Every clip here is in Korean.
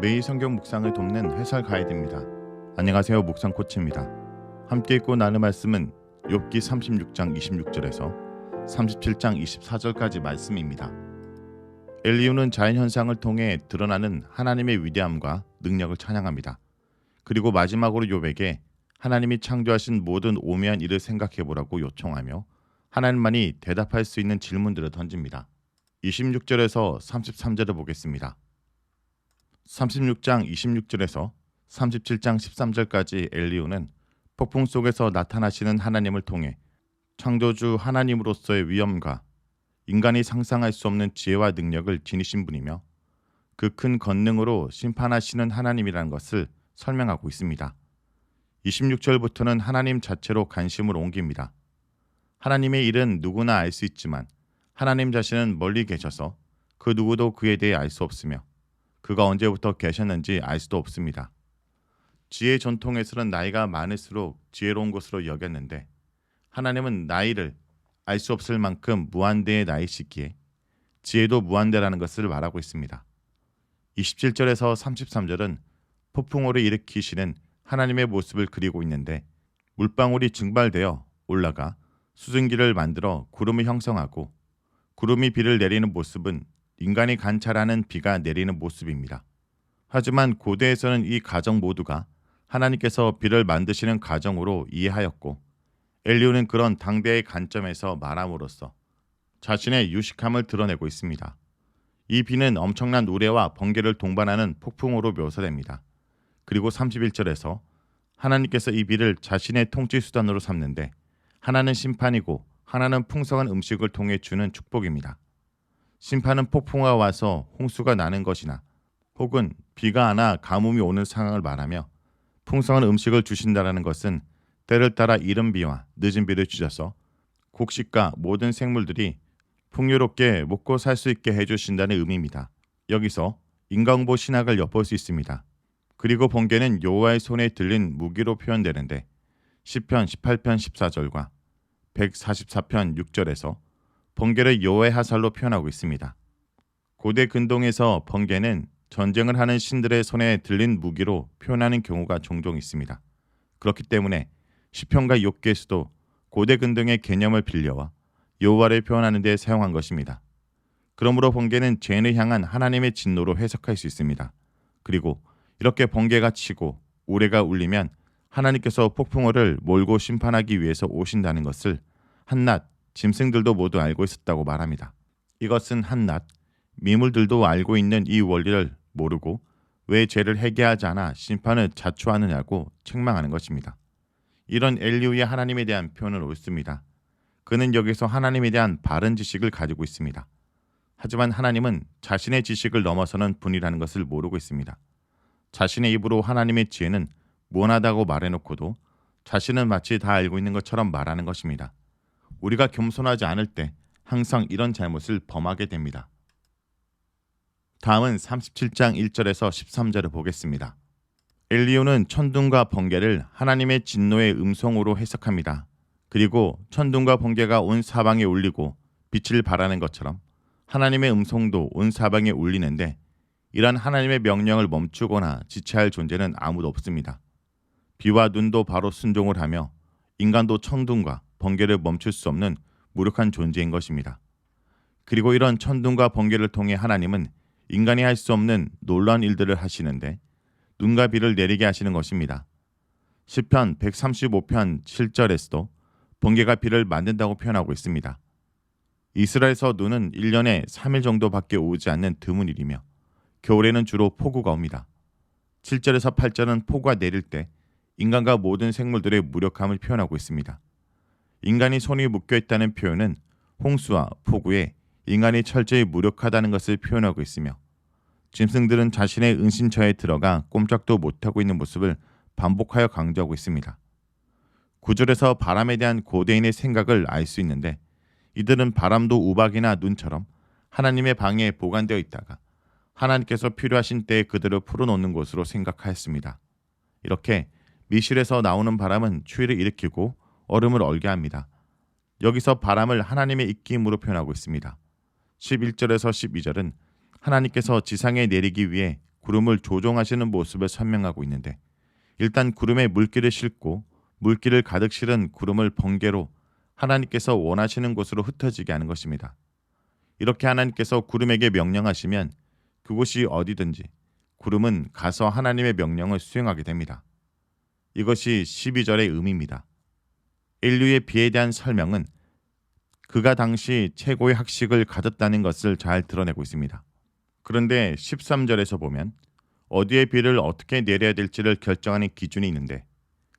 매일 성경 묵상을 돕는 해설 가이드입니다. 안녕하세요. 묵상 코치입니다. 함께 읽고 나눌 말씀은 욥기 36장 26절에서 37장 24절까지 말씀입니다. 엘리후는 자연현상을 통해 드러나는 하나님의 위대함과 능력을 찬양합니다. 그리고 마지막으로 욥에게 하나님이 창조하신 모든 오묘한 일을 생각해보라고 요청하며 하나님만이 대답할 수 있는 질문들을 던집니다. 26절에서 33절을 보겠습니다. 36장 26절에서 37장 13절까지 엘리후는 폭풍 속에서 나타나시는 하나님을 통해 창조주 하나님으로서의 위엄과 인간이 상상할 수 없는 지혜와 능력을 지니신 분이며 그 큰 권능으로 심판하시는 하나님이라는 것을 설명하고 있습니다. 26절부터는 하나님 자체로 관심을 옮깁니다. 하나님의 일은 누구나 알 수 있지만 하나님 자신은 멀리 계셔서 그 누구도 그에 대해 알 수 없으며 그가 언제부터 계셨는지 알 수도 없습니다. 지혜 전통에서는 나이가 많을수록 지혜로운 것으로 여겼는데 하나님은 나이를 알 수 없을 만큼 무한대의 나이시기에 지혜도 무한대라는 것을 말하고 있습니다. 27절에서 33절은 폭풍우를 일으키시는 하나님의 모습을 그리고 있는데 물방울이 증발되어 올라가 수증기를 만들어 구름을 형성하고 구름이 비를 내리는 모습은 인간이 관찰하는 비가 내리는 모습입니다. 하지만 고대에서는 이 가정 모두가 하나님께서 비를 만드시는 가정으로 이해하였고 엘리후는 그런 당대의 관점에서 말함으로써 자신의 유식함을 드러내고 있습니다. 이 비는 엄청난 우레와 번개를 동반하는 폭풍으로 묘사됩니다. 그리고 31절에서 하나님께서 이 비를 자신의 통치 수단으로 삼는데 하나는 심판이고 하나는 풍성한 음식을 통해 주는 축복입니다. 심판은 폭풍우가 와서 홍수가 나는 것이나 혹은 비가 안 와 가뭄이 오는 상황을 말하며 풍성한 음식을 주신다라는 것은 때를 따라 이른 비와 늦은 비를 주셔서 곡식과 모든 생물들이 풍요롭게 먹고 살 수 있게 해주신다는 의미입니다. 여기서 인간보 신학을 엿볼 수 있습니다. 그리고 번개는 여호와의 손에 들린 무기로 표현되는데 시편 18편 14절과 144편 6절에서 번개를 여호와의 화살로 표현하고 있습니다. 고대 근동에서 번개는 전쟁을 하는 신들의 손에 들린 무기로 표현하는 경우가 종종 있습니다. 그렇기 때문에 시편과 욥기에서도 고대 근동의 개념을 빌려와 여호와를 표현하는 데 사용한 것입니다. 그러므로 번개는 죄인을 향한 하나님의 진노로 해석할 수 있습니다. 그리고 이렇게 번개가 치고 우레가 울리면 하나님께서 폭풍우를 몰고 심판하기 위해서 오신다는 것을 한낱 짐승들도 모두 알고 있었다고 말합니다. 이것은 한낱 미물들도 알고 있는 이 원리를 모르고 왜 죄를 회개하지 않아 심판을 자초하느냐고 책망하는 것입니다. 이런 엘리후의 하나님에 대한 표현은 옳습니다. 그는 여기서 하나님에 대한 바른 지식을 가지고 있습니다. 하지만 하나님은 자신의 지식을 넘어서는 분이라는 것을 모르고 있습니다. 자신의 입으로 하나님의 지혜는 무한하다고 말해놓고도 자신은 마치 다 알고 있는 것처럼 말하는 것입니다. 우리가 겸손하지 않을 때 항상 이런 잘못을 범하게 됩니다. 다음은 37장 1절에서 13절을 보겠습니다. 엘리후는 천둥과 번개를 하나님의 진노의 음성으로 해석합니다. 그리고 천둥과 번개가 온 사방에 울리고 빛을 발하는 것처럼 하나님의 음성도 온 사방에 울리는데 이러한 하나님의 명령을 멈추거나 지체할 존재는 아무도 없습니다. 비와 눈도 바로 순종을 하며 인간도 천둥과 번개를 멈출 수 없는 무력한 존재인 것입니다. 그리고 이런 천둥과 번개를 통해 하나님은 인간이 할 수 없는 놀라운 일들을 하시는데 눈과 비를 내리게 하시는 것입니다. 시편 135편 7절에서도 번개가 비를 만든다고 표현하고 있습니다. 이스라엘에서 눈은 1년에 3일 정도밖에 오지 않는 드문 일이며 겨울에는 주로 폭우가 옵니다. 7절에서 8절은 폭우가 내릴 때 인간과 모든 생물들의 무력함을 표현하고 있습니다. 인간이 손이 묶여있다는 표현은 홍수와 폭우에 인간이 철저히 무력하다는 것을 표현하고 있으며 짐승들은 자신의 은신처에 들어가 꼼짝도 못하고 있는 모습을 반복하여 강조하고 있습니다. 9절에서 바람에 대한 고대인의 생각을 알 수 있는데 이들은 바람도 우박이나 눈처럼 하나님의 방에 보관되어 있다가 하나님께서 필요하신 때에 그들을 풀어놓는 것으로 생각하였습니다. 이렇게 미실에서 나오는 바람은 추위를 일으키고 얼음을 얼게 합니다. 여기서 바람을 하나님의 입김으로 표현하고 있습니다. 11절에서 12절은 하나님께서 지상에 내리기 위해 구름을 조종하시는 모습을 설명하고 있는데, 일단 구름에 물기를 싣고 물기를 가득 실은 구름을 번개로 하나님께서 원하시는 곳으로 흩어지게 하는 것입니다. 이렇게 하나님께서 구름에게 명령하시면 그곳이 어디든지 구름은 가서 하나님의 명령을 수행하게 됩니다. 이것이 12절의 의미입니다. 인류의 비에 대한 설명은 그가 당시 최고의 학식을 가졌다는 것을 잘 드러내고 있습니다. 그런데 13절에서 보면 어디에 비를 어떻게 내려야 될지를 결정하는 기준이 있는데,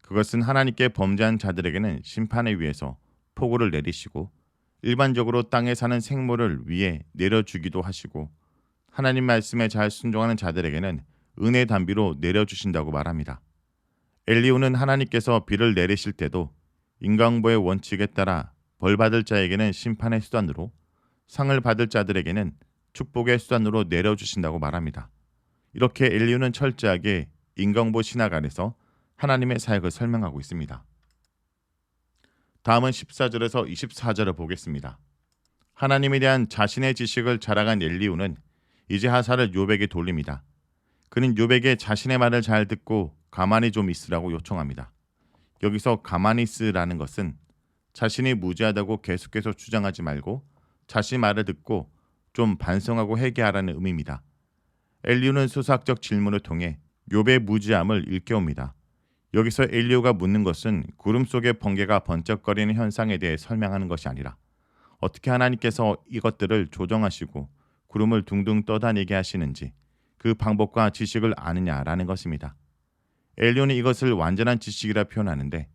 그것은 하나님께 범죄한 자들에게는 심판을 위해서 폭우를 내리시고 일반적으로 땅에 사는 생물을 위해 내려주기도 하시고, 하나님 말씀에 잘 순종하는 자들에게는 은혜 단비로 내려주신다고 말합니다. 엘리후는 하나님께서 비를 내리실 때도 인간보의 원칙에 따라 벌받을 자에게는 심판의 수단으로, 상을 받을 자들에게는 축복의 수단으로 내려주신다고 말합니다. 이렇게 엘리후는 철저하게 인간보 신학 안에서 하나님의 사역을 설명하고 있습니다. 다음은 14절에서 24절을 보겠습니다. 하나님에 대한 자신의 지식을 자랑한 엘리후는 이제 하사를 욥에게 돌립니다. 그는 욥에게 자신의 말을 잘 듣고 가만히 좀 있으라고 요청합니다. 여기서 가만히 있으라는 것은 자신이 무지하다고 계속해서 주장하지 말고 자신의 말을 듣고 좀 반성하고 회개하라는 의미입니다. 엘리후는 수사학적 질문을 통해 욥의 무지함을 일깨웁니다. 여기서 엘리후가 묻는 것은 구름 속의 번개가 번쩍거리는 현상에 대해 설명하는 것이 아니라 어떻게 하나님께서 이것들을 조정하시고 구름을 둥둥 떠다니게 하시는지 그 방법과 지식을 아느냐라는 것입니다. 엘리후는 이것을 완전한 지식이라 표현하는데,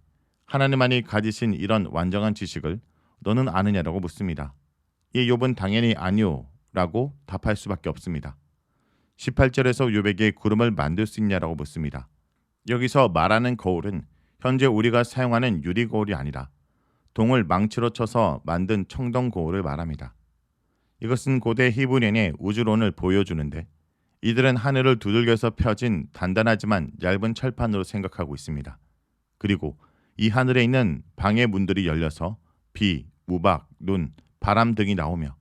하나님만이 가지신 이런 완전한 지식을 너는 아느냐라고 묻습니다. 이 욥은 당연히 아니요 라고 답할 수밖에 없습니다. 18절에서 욥에게 구름을 만들 수 있냐라고 묻습니다. 여기서 말하는 거울은 현재 우리가 사용하는 유리 거울이 아니라 동을 망치로 쳐서 만든 청동 거울을 말합니다. 이것은 고대 히브리인의 우주론을 보여주는데, 이들은 하늘을 두들겨서 펴진 단단하지만 얇은 철판으로 생각하고 있습니다. 그리고 이 하늘에 있는 방의 문들이 열려서 비, 우박, 눈, 바람 등이 나오며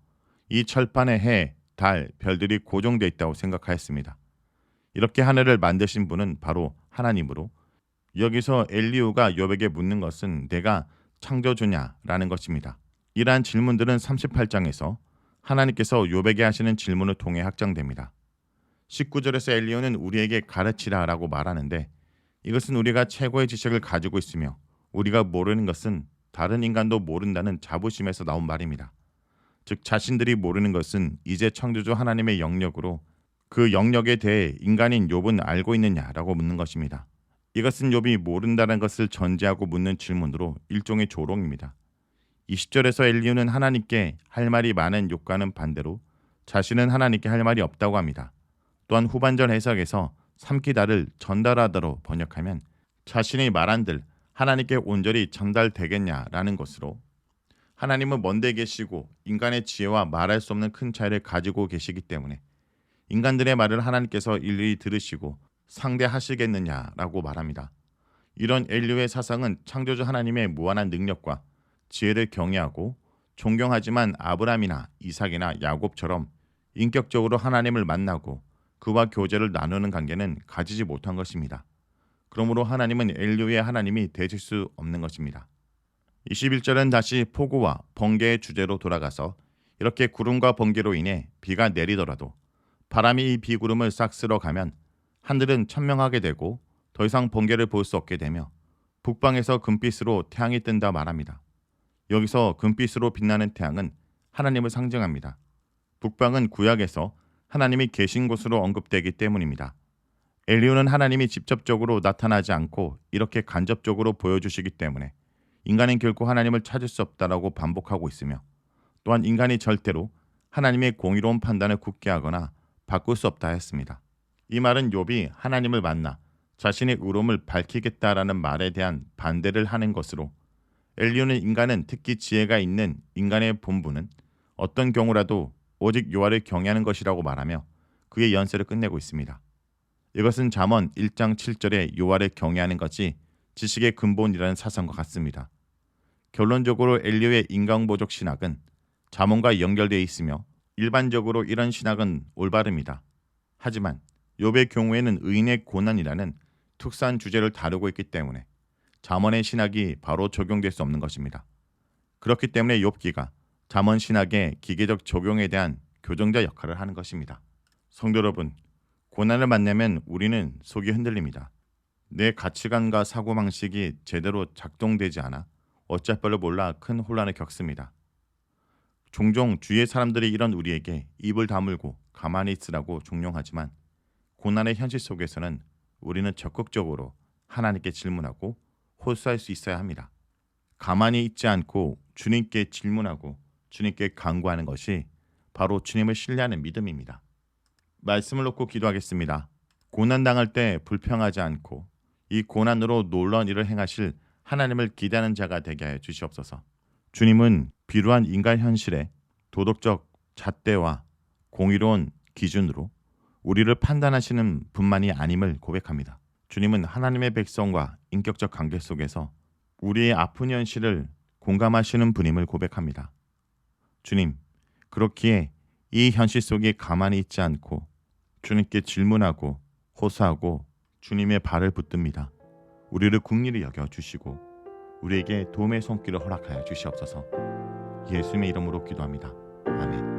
이 철판에 해, 달, 별들이 고정되어 있다고 생각하였습니다. 이렇게 하늘을 만드신 분은 바로 하나님으로, 여기서 엘리후가 욥에게 묻는 것은 내가 창조주냐라는 것입니다. 이러한 질문들은 38장에서 하나님께서 욥에게 하시는 질문을 통해 확장됩니다. 19절에서 엘리후는 우리에게 가르치라라고 말하는데, 이것은 우리가 최고의 지식을 가지고 있으며 우리가 모르는 것은 다른 인간도 모른다는 자부심에서 나온 말입니다. 즉 자신들이 모르는 것은 이제 창조주 하나님의 영역으로 그 영역에 대해 인간인 욥은 알고 있느냐라고 묻는 것입니다. 이것은 욥이 모른다는 것을 전제하고 묻는 질문으로 일종의 조롱입니다. 20절에서 엘리후는 하나님께 할 말이 많은 욥과는 반대로 자신은 하나님께 할 말이 없다고 합니다. 또한 후반절 해석에서 삼키다를 전달하다로 번역하면 자신이 말한들 하나님께 온전히 전달되겠냐라는 것으로, 하나님은 먼데 계시고 인간의 지혜와 말할 수 없는 큰 차이를 가지고 계시기 때문에 인간들의 말을 하나님께서 일일이 들으시고 상대하시겠느냐라고 말합니다. 이런 엘리후의 사상은 창조주 하나님의 무한한 능력과 지혜를 경외하고 존경하지만 아브라함이나 이삭이나 야곱처럼 인격적으로 하나님을 만나고 그와 교제를 나누는 관계는 가지지 못한 것입니다. 그러므로 하나님은 엘리후의 하나님이 되실 수 없는 것입니다. 21절은 다시 폭우와 번개의 주제로 돌아가서 이렇게 구름과 번개로 인해 비가 내리더라도 바람이 이 비구름을 싹 쓸어가면 하늘은 천명하게 되고 더 이상 번개를 볼 수 없게 되며 북방에서 금빛으로 태양이 뜬다 말합니다. 여기서 금빛으로 빛나는 태양은 하나님을 상징합니다. 북방은 구약에서 하나님이 계신 곳으로 언급되기 때문입니다. 엘리후는 하나님이 직접적으로 나타나지 않고 이렇게 간접적으로 보여주시기 때문에 인간은 결코 하나님을 찾을 수 없다라고 반복하고 있으며, 또한 인간이 절대로 하나님의 공의로운 판단을 굳게 하거나 바꿀 수 없다 했습니다. 이 말은 욥이 하나님을 만나 자신의 의로움을 밝히겠다라는 말에 대한 반대를 하는 것으로, 엘리후는 인간은 특히 지혜가 있는 인간의 본분은 어떤 경우라도 오직 여호와를 경외하는 것이라고 말하며 그의 연설을 끝내고 있습니다. 이것은 잠언 1장 7절에 여호와를 경외하는 것이 지식의 근본이라는 사상과 같습니다. 결론적으로 엘리후의 인간보적 신학은 잠언과 연결되어 있으며 일반적으로 이런 신학은 올바릅니다. 하지만 욥의 경우에는 의인의 고난이라는 특수한 주제를 다루고 있기 때문에 잠언의 신학이 바로 적용될 수 없는 것입니다. 그렇기 때문에 욥기가 잠언 신학의 기계적 적용에 대한 교정자 역할을 하는 것입니다. 성도 여러분, 고난을 만나면 우리는 속이 흔들립니다. 내 가치관과 사고방식이 제대로 작동되지 않아 어쩔 바를 몰라 큰 혼란을 겪습니다. 종종 주위의 사람들이 이런 우리에게 입을 다물고 가만히 있으라고 종용하지만 고난의 현실 속에서는 우리는 적극적으로 하나님께 질문하고 호소할 수 있어야 합니다. 가만히 있지 않고 주님께 질문하고 주님께 간구하는 것이 바로 주님을 신뢰하는 믿음입니다. 말씀을 놓고 기도하겠습니다. 고난당할 때 불평하지 않고 이 고난으로 놀라운 일을 행하실 하나님을 기대하는 자가 되게 하여 주시옵소서. 주님은 비루한 인간 현실에 도덕적 잣대와 공의로운 기준으로 우리를 판단하시는 분만이 아님을 고백합니다. 주님은 하나님의 백성과 인격적 관계 속에서 우리의 아픈 현실을 공감하시는 분임을 고백합니다. 주님, 그렇기에 이 현실 속에 가만히 있지 않고 주님께 질문하고 호소하고 주님의 발을 붙듭니다. 우리를 긍휼히 여겨 주시고 우리에게 도움의 손길을 허락하여 주시옵소서. 예수님의 이름으로 기도합니다. 아멘.